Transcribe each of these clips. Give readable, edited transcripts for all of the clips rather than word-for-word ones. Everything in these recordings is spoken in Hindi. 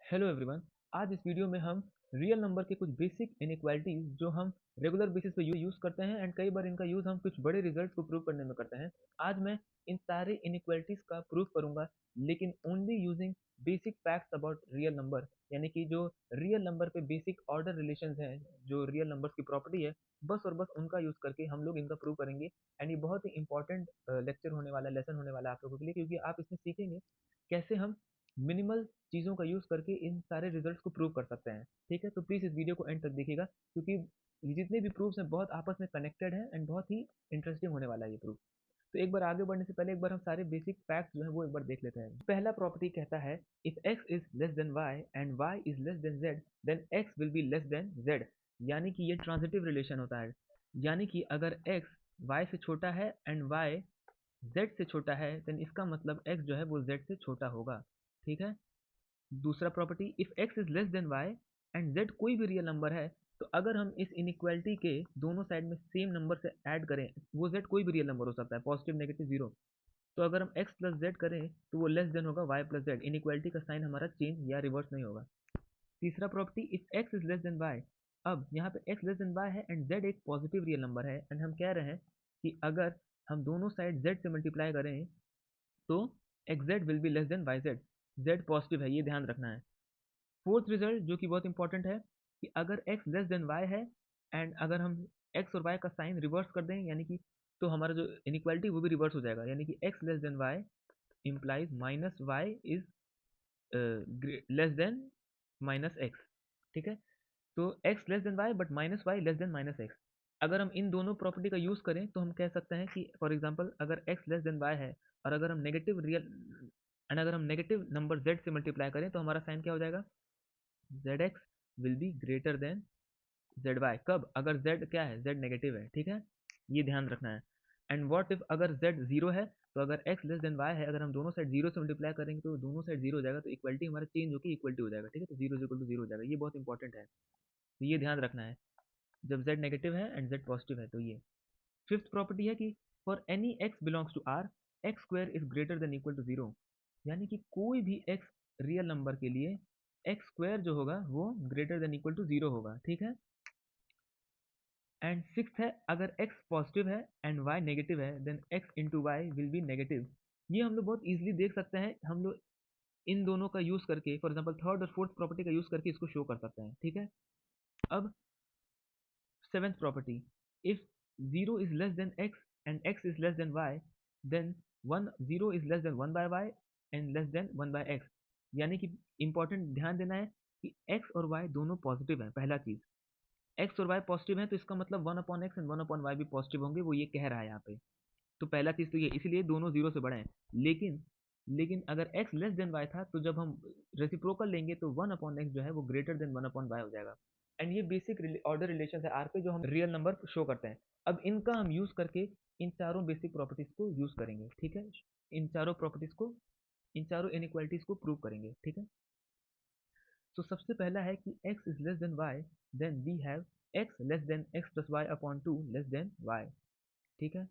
Hello everyone. आज इस वीडियो में हम रियल नंबर के कुछ बेसिक इनइक्वालिटीज जो हम रेगुलर बेसिस पे यूज़ करते हैं एंड कई बार इनका यूज़ हम कुछ बड़े रिजल्ट्स को प्रूव करने में करते हैं। आज मैं इन सारे इनइक्वालिटीज का प्रूव करूंगा, लेकिन only using basic facts about real number, यानी कि जो रियल नंबर पे बेसिक ऑर्डर रिलेशंस हैं, जो रियल नंबर्स की प्रॉपर्टी है, बस और बस उनका यूज़ करके हम लोग इनका प्रूव करेंगे। एंड ये बहुत ही इंपॉर्टेंट लेक्चर होने वाला है, लेसन होने वाला है आप लोगों के लिए, क्योंकि आप इसमें सीखेंगे कैसे हम मिनिमल चीज़ों का यूज़ करके इन सारे रिजल्ट्स को प्रूव कर सकते हैं। ठीक है, तो प्लीज़ इस वीडियो को एंड तक देखिएगा, क्योंकि ये जितने भी प्रूफ्स हैं बहुत आपस में कनेक्टेड हैं एंड बहुत ही इंटरेस्टिंग होने वाला है ये प्रूफ। तो एक बार आगे बढ़ने से पहले एक बार हम सारे बेसिक फैक्ट्स जो है वो एक बार देख लेते हैं। पहला प्रॉपर्टी कहता है if x is less than y and y is less than z then x will be less than z। यानी कि ये ट्रांजिटिव रिलेशन होता है, यानी कि अगर x y से छोटा है एंड y z से छोटा है देन इसका मतलब x जो है वो z से छोटा होगा। ठीक है। दूसरा property if x is less than y and z कोई भी रियल नंबर है, तो अगर हम इस इनइक्वालिटी के दोनों साइड में सेम नंबर से ऐड करें, वो z कोई भी रियल नंबर हो सकता है, पॉजिटिव नेगेटिव जीरो, तो अगर हम x प्लस जेड करें तो वो लेस देन होगा y प्लस जेड। इनइक्वालिटी का साइन हमारा चेंज या रिवर्स नहीं होगा। तीसरा property if x is less than y, अब यहाँ पे x लेस देन y है एंड z एक पॉजिटिव रियल नंबर है एंड हम कह रहे हैं कि अगर हम दोनों साइड z से मल्टीप्लाई करें तो xz will be less then yz। z positive है, ये ध्यान रखना है। फोर्थ रिजल्ट जो कि बहुत इंपॉर्टेंट है कि अगर x लेस देन y है एंड अगर हम x और y का साइन रिवर्स कर दें, यानी कि तो हमारा जो इनइक्वालिटी वो भी रिवर्स हो जाएगा, यानी कि x less than y implies minus y is less than minus x. ठीक है, तो x less than y but minus y less than minus x. अगर हम इन दोनों प्रॉपर्टी का यूज़ करें तो हम कह सकते हैं कि फॉर एग्जांपल अगर x लेस देन y है और अगर हम नेगेटिव रियल एंड अगर हम नेगेटिव नंबर z से मल्टीप्लाई करें तो हमारा साइन क्या हो जाएगा, zx will be greater then zy। कब, अगर z क्या है, z नेगेटिव है। ठीक है, ये ध्यान रखना है। एंड व्हाट इफ अगर z जीरो है, तो अगर x लेस देन y है, अगर हम दोनों साइड जीरो से मल्टीप्लाई करेंगे तो दोनों साइड जीरो हो जाएगा, तो इक्वलिटी हमारा चेंज होकर इक्वलिटी हो जाएगा। ठीक है, तो जीरो इक्वल टू जीरो हो जाएगा, ये बहुत इंपॉर्टेंट है, तो ये ध्यान रखना है जब z नेगेटिव है एंड z पॉजिटिव है। तो ये फिफ्थ प्रॉपर्टी है कि for any x belongs to r x square is greater than equal to zero, यानी कि कोई भी x रियल नंबर के लिए एक्स स्क्वायर जो होगा वो greater than equal to zero होगा। ठीक है। एंड सिक्स है अगर x पॉजिटिव है एंड y नेगेटिव है then x into y will be negative. ये हम लोग बहुत इजीली देख सकते हैं, हम लोग इन दोनों का यूज करके, फॉर एग्जांपल थर्ड और फोर्थ प्रॉपर्टी का यूज करके इसको शो कर सकते हैं। ठीक है। अब seventh property if zero is less than x and x is less than y then one zero is less than one by y and less than one by x। यानी कि इंपॉर्टेंट ध्यान देना है कि x और y दोनों पॉजिटिव है। पहला चीज, एक्स और वाई पॉजिटिव है तो इसका मतलब one upon x and one upon y भी पॉजिटिव होंगे, वो ये कह रहा है यहाँ पे। तो पहला चीज तो ये, इसीलिए दोनों जीरो से बड़े हैं। लेकिन लेकिन अगर एक्स लेस देन वाई था तो जब हम रेसिप्रोकल लेंगे तो वन अपॉन एक्स जो है वो greater than one upon y हो जाएगा। एंड ये बेसिक ऑर्डर रिलेशन है आर पे जो हम रियल नंबर शो करते हैं। अब इनका हम यूज करके इन चारों बेसिक प्रॉपर्टीज को यूज करेंगे। ठीक है, इन चारों प्रॉपर्टीज को, इन चारों इनइक्वालिटीज को प्रूव करेंगे। ठीक है, तो सबसे पहला है कि x is less than y then we have x less than x plus y upon two less than y। ठीक है,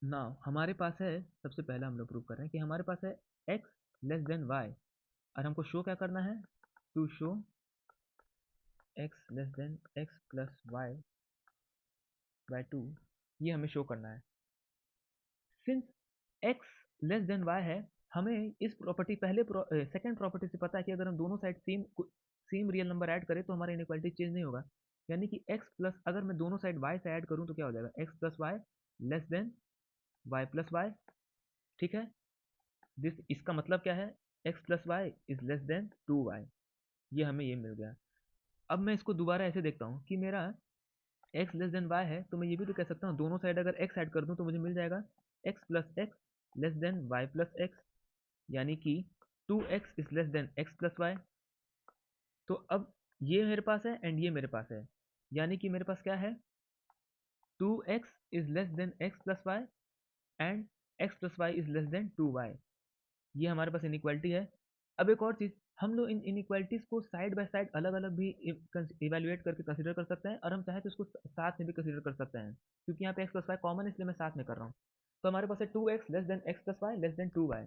नाउ हमारे पास है, सबसे पहला हम लोग प्रूव कर रहे हैं कि हमारे पास है x लेस देन y और हमको शो क्या करना है, to show x less than x plus y by two, ये हमें शो करना है। Since x less than y है, हमें इस प्रॉपर्टी पहले सेकंड प्रॉपर्टी से पता है कि अगर हम दोनों side same same real number add करें तो हमारा इनइक्वालिटी चेंज नहीं होगा। यानी कि x प्लस, अगर मैं दोनों साइड y से ऐड करूं तो क्या हो जाएगा, x plus y less than y plus y. ठीक है, दिस इसका मतलब क्या है, x plus y is less than two y, ये हमें ये मिल गया। अब मैं इसको दोबारा ऐसे देखता हूँ कि मेरा x लेस देन y है, तो मैं ये भी तो कह सकता हूँ दोनों साइड अगर x ऐड कर दूं तो मुझे मिल जाएगा x plus x less than y plus x, यानी कि two x is less than x plus y. तो अब ये मेरे पास है एंड ये मेरे पास है, यानी कि मेरे पास क्या है, two x is less than x plus y and x plus y is less than two y. ये हमारे पास इनइक्वालिटी है। अब एक और चीज़, हम लोग इन इनइक्वालिटीज़ को साइड बाय साइड अलग अलग भी इवेल्युएट करके कंसिडर कर सकते हैं, और हम चाहें तो इसको साथ में भी कंसिडर कर सकते हैं, क्योंकि यहाँ पे एक्स प्लस वाई कॉमन है इसलिए मैं साथ में कर रहा हूँ। तो हमारे पास है 2x less than x plus y less than 2y।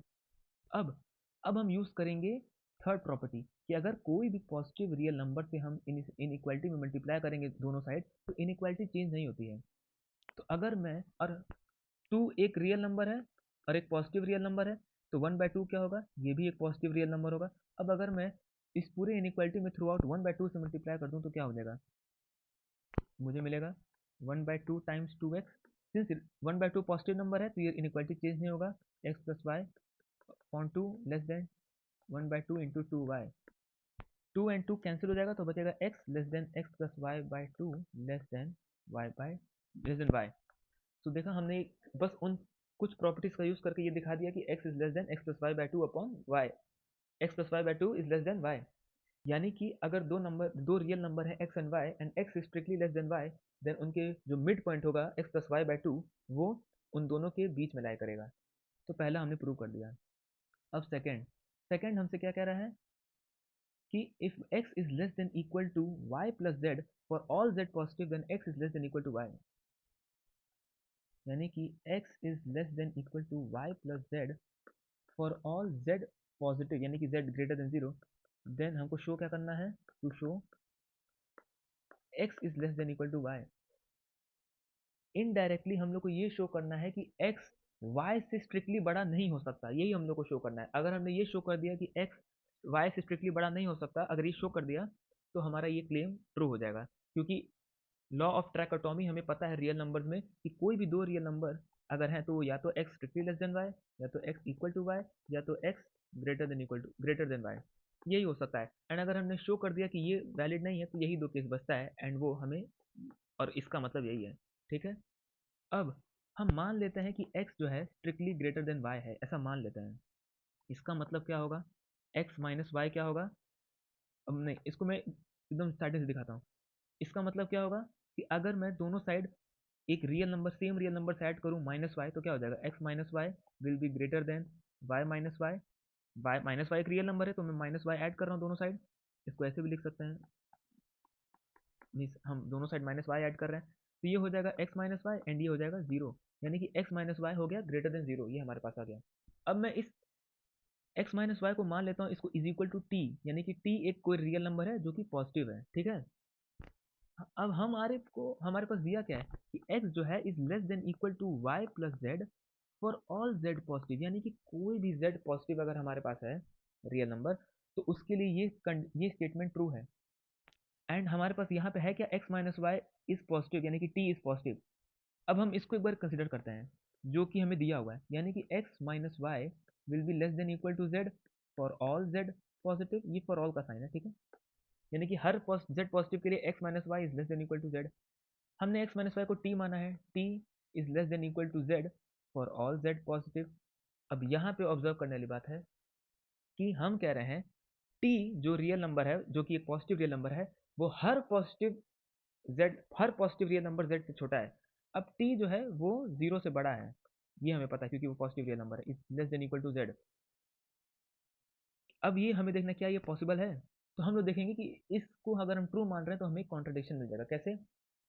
अब हम यूज़ करेंगे थर्ड प्रॉपर्टी कि अगर कोई भी पॉजिटिव रियल नंबर से हम इनइक्वालिटी में मल्टीप्लाई करेंगे दोनों साइड, तो इनइक्वालिटी चेंज नहीं होती है। तो अगर मैं और 2 एक रियल नंबर है और एक पॉजिटिव रियल नंबर है, तो 1/2 क्या होगा, ये भी एक पॉजिटिव रियल नंबर होगा। अब अगर मैं इस पूरे इनइक्वालिटी में थ्रू आउट 1/2 से मल्टीप्लाई कर दूं तो क्या हो जाएगा, मुझे मिलेगा 1/2 times 2x। Since 1/2 positive number है तो ये इनइक्वालिटी चेंज नहीं होगा, x plus y upon 2 less than 1/2 into 2y। 2 and 2 cancel हो जाएगा तो बचेगा x less than x plus y by 2 less than y by less than y. तो देखा हमने बस उन कुछ प्रॉपर्टीज का यूज करके ये दिखा दिया कि x is less than x plus y by 2 upon y, x plus y by 2 is less than y. यानी कि अगर दो रियल नंबर है x and y and x is strictly less than y, then उनके जो मिड पॉइंट होगा x प्लस वाई बाई 2 वो उन दोनों के बीच में लाई करेगा। तो पहला हमने प्रूव कर दिया। अब सेकेंड सेकेंड हमसे क्या कह रहा है कि if x is less than equal to y plus z for all z positive then x is less than equal to y। यानी कि x is less than equal to y plus z for all z positive, यानी कि z ग्रेटर देन 0, देन हमको शो क्या करना है, to show x is less than equal to y। Indirectly हम लोग को ये शो करना है कि x y से स्ट्रिक्टली बड़ा नहीं हो सकता, यही हम लोग को शो करना है। अगर हमने ये शो कर दिया कि x y से स्ट्रिक्टली बड़ा नहीं हो सकता, अगर ये शो कर दिया तो हमारा ये क्लेम ट्रू हो जाएगा, क्योंकि लॉ ऑफ ट्रैकोटॉमी हमें पता है रियल नंबर्स में कि कोई भी दो रियल नंबर अगर हैं तो या तो x strictly less than y, या तो x इक्वल टू y, या तो x ग्रेटर देन y, यही हो सकता है। एंड अगर हमने शो कर दिया कि ये वैलिड नहीं है तो यही दो केस बचता है, एंड वो हमें, और इसका मतलब यही है। ठीक है, अब हम मान लेते हैं कि x जो है स्ट्रिक्टली ग्रेटर देन y है, ऐसा मान लेते हैं। इसका मतलब क्या होगा, x माइनस वाई क्या होगा। अब नहीं, इसको मैं एकदम स्टार्टिंग से दिखाता हूँ। इसका मतलब क्या होगा कि अगर मैं दोनों साइड एक real number same real number से ऐड करूँ माइनस वाई, तो क्या हो जाएगा, x minus y will be greater than y minus y. Y minus y एक रियल नंबर है तो मैं माइनस वाई ऐड कर रहा हूँ दोनों साइड, इसको ऐसे भी लिख सकते हैं, मीन्स हम दोनों साइड माइनस वाई ऐड कर रहे हैं, तो ये हो जाएगा एक्स माइनस वाई एंड ये हो जाएगा जीरो, यानी कि एक्स माइनस वाई हो गया ग्रेटर देन जीरो, ये हमारे पास आ गया। अब मैं इस एक्स माइनस वाई को मान लेता हूँ इसको इज इक्वल टू टी, यानी कि टी एक कोई रियल नंबर है जो कि पॉजिटिव है। ठीक है, अब हमारे पास दिया क्या है कि x जो है is less than equal to y plus z for all z positive, यानी कि कोई भी z पॉजिटिव अगर हमारे पास है रियल नंबर, तो उसके लिए ये स्टेटमेंट ट्रू है। एंड हमारे पास यहाँ पे है क्या, x minus y is positive, यानी कि t इज पॉजिटिव। अब हम इसको एक बार कंसिडर करते हैं जो कि हमें दिया हुआ है, यानी कि x minus y will be less than equal to z for all z positive, ये फॉर ऑल का साइन है। ठीक है, यानी कि हर z पॉजिटिव के लिए x minus y is less than equal to z। हमने x माइनस वाई को t माना है, t is less than equal to z for all z positive. अब यहाँ पे ऑब्जर्व करने वाली बात है कि हम कह रहे हैं t जो रियल नंबर है, जो कि एक पॉजिटिव रियल नंबर है, वो हर पॉजिटिव रियल नंबर z से छोटा है। अब t जो है वो जीरो से बड़ा है, ये हमें पता है क्योंकि वो पॉजिटिव रियल नंबर है, is less than equal to z। अब ये हमें देखना क्या ये पॉसिबल है, तो हम लोग देखेंगे कि इसको अगर हम ट्रू मान रहे हैं तो हमें एक कॉन्ट्रडिक्शन मिल जाएगा। कैसे,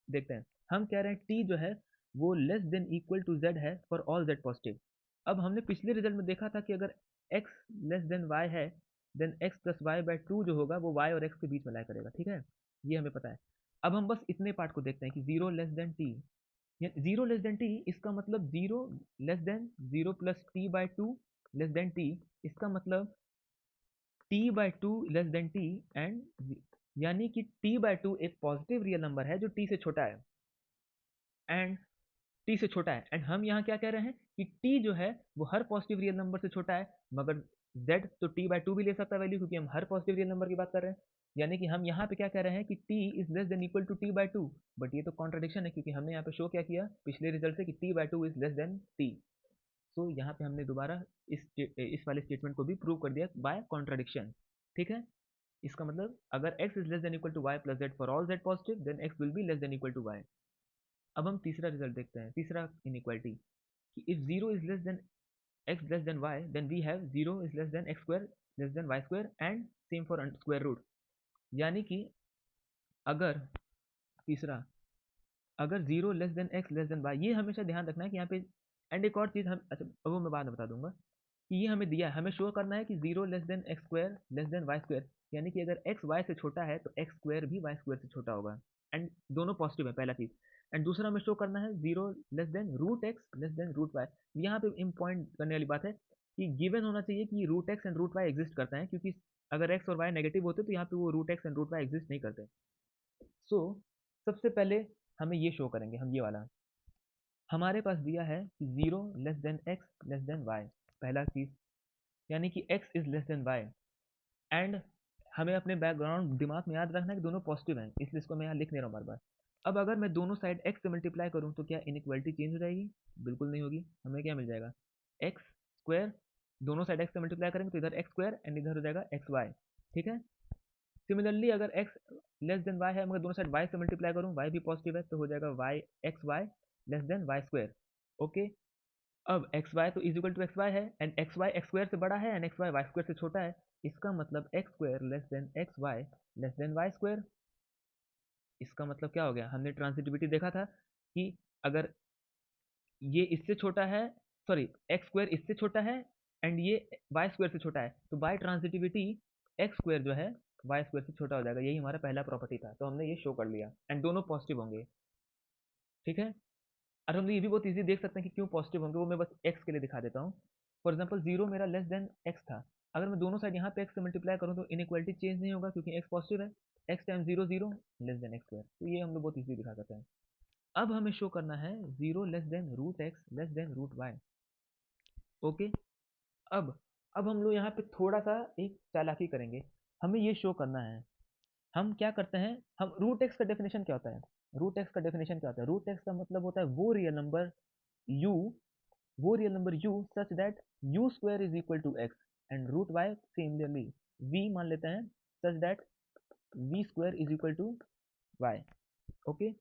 देखते हैं। हम कह रहे हैं t जो है वो less than equal to z है फॉर ऑल z पॉजिटिव। अब हमने पिछले रिजल्ट में देखा था कि अगर x लेस देन y है, then x plus y by two जो होगा वो y और x के बीच में लाई करेगा। ठीक है, ये हमें पता है। अब हम बस इतने पार्ट को देखते हैं कि zero less than T, zero less than T, इसका मतलब zero less than zero plus T by two less then T, इसका मतलब t by to less then T, and यानी कि t बाई टू एक पॉजिटिव रियल नंबर है जो t से छोटा है, एंड t से छोटा है। एंड हम यहाँ क्या कह रहे हैं कि t जो है वो हर पॉजिटिव रियल नंबर से छोटा है, मगर z तो t बाई टू भी ले सकता है वैल्यू, क्योंकि हम हर पॉजिटिव रियल नंबर की बात कर रहे हैं। यानी कि हम यहाँ पे क्या कह रहे हैं कि t is less than equal to t by two, but ये तो कॉन्ट्रडिक्शन है, क्योंकि हमने यहाँ पे शो क्या किया पिछले रिजल्ट से कि t by two is less then t। सो यहाँ पे हमने दोबारा इस वाले स्टेटमेंट को भी प्रूव कर दिया बाय कॉन्ट्रडिक्शन। ठीक है, इसका मतलब अगर x is less than equal to y plus z for all z positive, then x will be less than equal to y। अब हम तीसरा रिजल्ट देखते हैं, तीसरा इनइक्वालिटी, कि if zero is less than x less than y, then we have zero is less than x square less than y square, and same for square root, यानी कि अगर तीसरा, अगर 0 less than x less than y, ये हमेशा ध्यान रखना है कि यहाँ पे, एंड एक और चीज़ हम, अच्छा वो मैं बाद में बता दूंगा, कि ये हमें दिया है, हमें शो करना है कि 0 less than x square less than y square, यानी कि अगर एक्स वाई से छोटा है तो एक्स स्क्वायर भी वाई स्क्वायर से छोटा होगा, एंड दोनों पॉजिटिव है, पहला चीज़। एंड दूसरा हमें शो करना है 0 less than root x less than root y. यहाँ पे इम्पॉइंट करने वाली बात है कि गिवन होना चाहिए कि root x and root y exist करता है, क्योंकि अगर एक्स और वाई नेगेटिव होते तो यहाँ पे वो root x and root y exist नहीं करते। सो सबसे पहले हमें ये शो करेंगे, हम ये वाला, हमारे पास दिया है कि 0 less than x less than y, पहला चीज़, यानी कि x is less than y, and हमें अपने बैकग्राउंड दिमाग में याद रखना है कि दोनों पॉजिटिव हैं, इसलिए इसको मैं यहाँ लिख नहीं रहा हूँ बार बार। अब अगर मैं दोनों साइड x से मल्टीप्लाई करूँ तो क्या इनइक्वालिटी चेंज हो जाएगी? बिल्कुल नहीं होगी। हमें क्या मिल जाएगा? एक्स स्क्वायर, दोनों साइड x से मल्टीप्लाई करेंगे तो इधर एक्स स्क्वायर एंड इधर हो जाएगा एक्स वाई, ठीक है। सिमिलरली अगर x लेस देन y है, मगर दोनों साइड y से मल्टीप्लाई करूँ, y भी पॉजिटिव है तो हो जाएगा y x y less than y square, okay. अब एक्स वाई तो is equal to x y है, and x y x square से बड़ा है and x y y square से छोटा है, इसका मतलब x square less than x y less than y square. इसका मतलब क्या हो गया? हमने ट्रांसिटिविटी देखा था कि अगर ये इससे छोटा है, सॉरी एक्स स्क्वायर इससे छोटा है एंड ये वाई स्क्वायर से छोटा है, तो बाय ट्रांसिटिविटी एक्स स्क्वायर जो है वाई स्क्वायर से छोटा हो जाएगा। यही हमारा पहला प्रॉपर्टी था, तो हमने ये शो कर लिया, एंड दोनों पॉजिटिव होंगे, ठीक है। और हम ये भी बहुत ईजी देख सकते हैं कि क्यों पॉजिटिव होंगे, वो मैं बस एक्स के लिए दिखा देता हूँ। फॉर एग्जाम्पल 0 मेरा लेस देन एक्स था, अगर मैं दोनों साइड यहाँ पे एक्स से मल्टीप्लाई करूँ तो इनइक्वालिटी चेंज नहीं होगा, क्योंकि एक्स पॉजिटिव है। X time 0 0 less than x square, तो ये हम लोग बहुत ईजी दिखा सकते हैं। अब हमें शो करना है 0 less than root x less than root y, okay. अब हम लोग यहाँ पे थोड़ा सा एक चालाकी करेंगे, हमें ये शो करना है, हम क्या करते हैं, हम रूट एक्स का डेफिनेशन क्या होता है? रूट एक्स का डेफिनेशन क्या होता है? रूट एक्स का मतलब होता है वो रियल नंबर u, वो real number u such that u square is equal to x, and root y similarly v मान लेते हैं such that v square is equal to y, okay.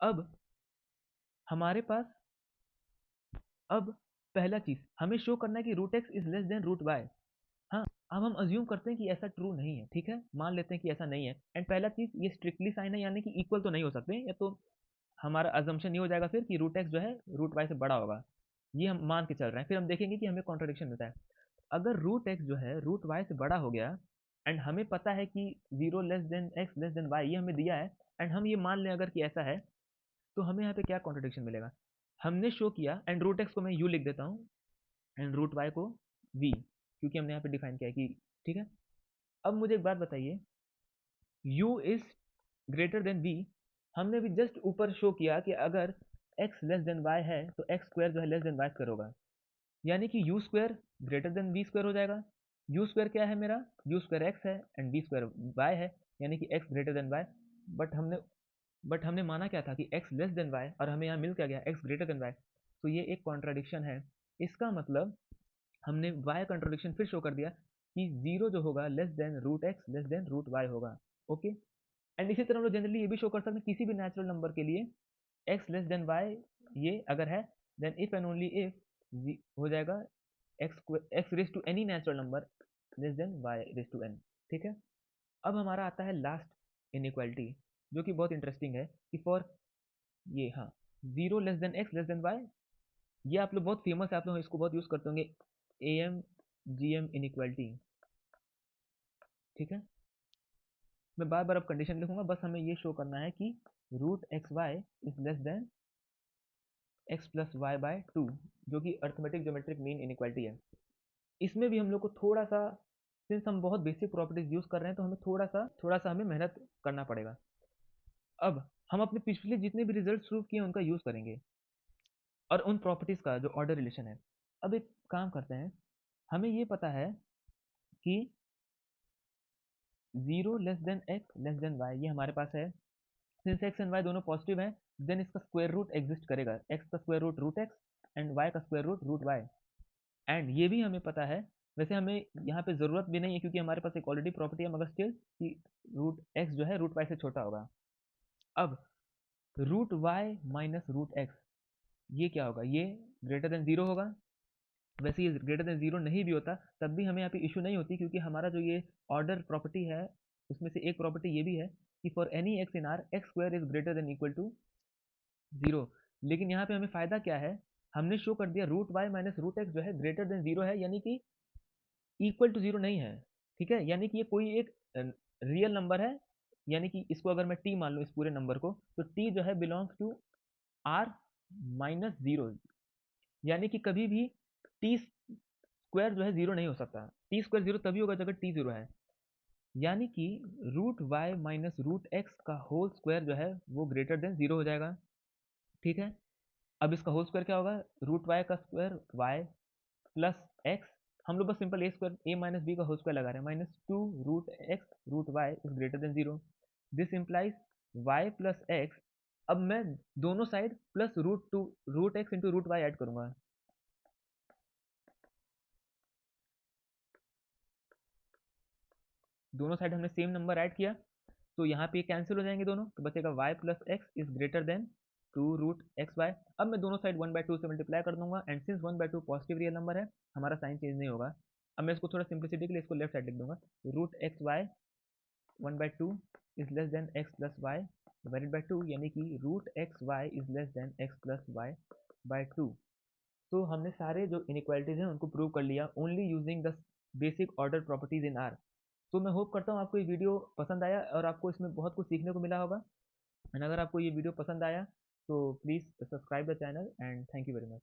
अब हमारे पास, अब पहला चीज हमें शो करना है कि root x is less than root y. हाँ, अब हम अज्यूम करते हैं कि ऐसा ट्रू नहीं है, ठीक है, मान लेते हैं कि ऐसा नहीं है। एंड पहला चीज ये स्ट्रिक्टली साइन है, यानी कि इक्वल तो नहीं हो सकते, या तो हमारा अजम्पशन ये हो जाएगा फिर कि रूट एक्स जो है रूट वाई से बड़ा होगा, ये हम मान के चल रहे हैं। फिर हम देखेंगे कि हमें कॉन्ट्रडिक्शन मिलता है। अगर रूट एक्स जो है रूट वाई से बड़ा हो गया, एंड हमें पता है कि 0 less than x less than y, ये हमें दिया है, एंड हम ये मान लें अगर कि ऐसा है, तो हमें यहाँ पे क्या कॉन्ट्रडिक्शन मिलेगा? हमने शो किया, एंड रूट एक्स को मैं यू लिख देता हूँ एंड रूट वाई को वी, क्योंकि हमने यहाँ पे डिफाइन किया है कि, ठीक है। अब मुझे एक बात बताइए, u is greater then v, हमने भी जस्ट ऊपर शो किया कि अगर x लेस देन y है तो x स्क्वायर जो है लेस देन y स्क्वायर होगा, यानी कि u square greater than v square हो जाएगा। u स्क्वायर क्या है मेरा? u स्क्वायर x है एंड v स्क्वायर y है, यानी कि x greater than y। But हमने माना क्या था कि x लेस देन y, और हमें यहाँ मिल क्या गया? x greater than y। तो ये एक कॉन्ट्राडिक्शन है, इसका मतलब हमने y कॉन्ट्राडिक्शन फिर शो कर दिया कि 0 जो होगा less than root x less than root y होगा, ओके। एंड इसी तरह हम लोग जनरली ये भी शो कर सकते हैं किसी भी नेचुरल नंबर के लिए x लेस देन वाई, ये अगर है, then if and only if हो जाएगा x raise to any natural number less than y raise to n, ठीक है। अब हमारा आता है लास्ट इनइक्वालिटी, जो कि बहुत इंटरेस्टिंग है कि फॉर ये, हाँ, 0 less than x less than y, ये आप लोग बहुत फेमस है, आप लोग इसको बहुत यूज करते होंगे, एम जी एम इनइक्वालिटी, ठीक है। मैं बार बार अब कंडीशन लिखूंगा, बस हमें ये शो करना है कि root x y is less than x plus y by two, जो कि अर्थमेटिक ज्योमेट्रिक मीन इनइक्वालिटी है। इसमें भी हम लोग को थोड़ा सा, सिंस हम बहुत बेसिक प्रॉपर्टीज यूज कर रहे हैं, तो हमें थोड़ा सा हमें मेहनत करना पड़ेगा। अब हम अपने पिछले जितने भी रिजल्ट प्रूव किए उनका यूज करेंगे, और उन प्रॉपर्टीज का जो ऑर्डर रिलेशन है। अब एक काम करते हैं, हमें ये पता है कि 0 less than x less than y, ये हमारे पास है। सिंस एक्स एंड वाई दोनों पॉजिटिव हैं, देन इसका स्क्वायर रूट एग्जिस्ट करेगा, एक्स का square root root x and y का square root root y. And ये भी हमें पता है, वैसे हमें यहाँ पे ज़रूरत भी नहीं है क्योंकि हमारे पास एक ऑलरेडी प्रॉपर्टी है, मगर स्टिल कि रूट एक्स जो है रूट वाई से छोटा होगा। अब root y minus root x, ये क्या होगा? ये ग्रेटर देन जीरो होगा, वैसे ये ग्रेटर देन जीरो नहीं भी होता तब भी हमें यहाँ पे इशू नहीं होती, क्योंकि हमारा जो ये ऑर्डर प्रॉपर्टी है उसमें से एक प्रॉपर्टी ये भी है कि for any x in R x square is greater than equal to zero. लेकिन यहाँ पे हमें फायदा क्या है, हमने शो कर दिया root y minus root x जो है ग्रेटर देन जीरो है, यानी कि इक्वल टू जीरो नहीं है। ठीक है, यानी कि ये कोई एक रियल नंबर है, यानी कि इसको अगर मैं टी मान लूँ इस पूरे नंबर को, तो टी जो है belongs to R minus zero, यानी कि कभी भी टी स्क्वायर जो है जीरो नहीं हो सकता। टी स्क्वायर जीरो तभी होगा जब टी जीरो है, यानी कि root y minus root x का होल स्क्वायर जो है वो ग्रेटर देन जीरो हो जाएगा। ठीक है, अब इसका होल स्क्वायर क्या होगा, रूट वाई का स्क्वायर वाई प्लस एक्स, हम लोग बस simple a square a minus b का होल स्क्वायर लगा रहे हैं, minus two root x root y is greater than zero. This implies y plus x, अब मैं दोनों side plus root x into root y add करूंगा। दोनों साइड हमने सेम नंबर ऐड किया, तो यहाँ पे कैंसिल हो जाएंगे दोनों, तो बचेगा y plus x is greater than two root x y. अब मैं दोनों साइड 1/2 से मल्टीप्लाई कर दूंगा, and since 1/2 positive real number है हमारा साइन चेंज नहीं होगा। अब मैं इसको थोड़ा सिंप्लिसिटी के लिए इसको लेफ्ट साइड लिख दूंगा, root x y 1/2 is less than x plus y divided by two, यानी कि root x y is less than x plus y by two. तो हमने सारे जो इनइक्वालिटीज हैं उनको प्रूव कर लिया only using the basic order properties in are. तो मैं होप करता हूँ आपको ये वीडियो पसंद आया और आपको इसमें बहुत कुछ सीखने को मिला होगा। एंड अगर आपको ये वीडियो पसंद आया तो please subscribe the channel and thank you very much.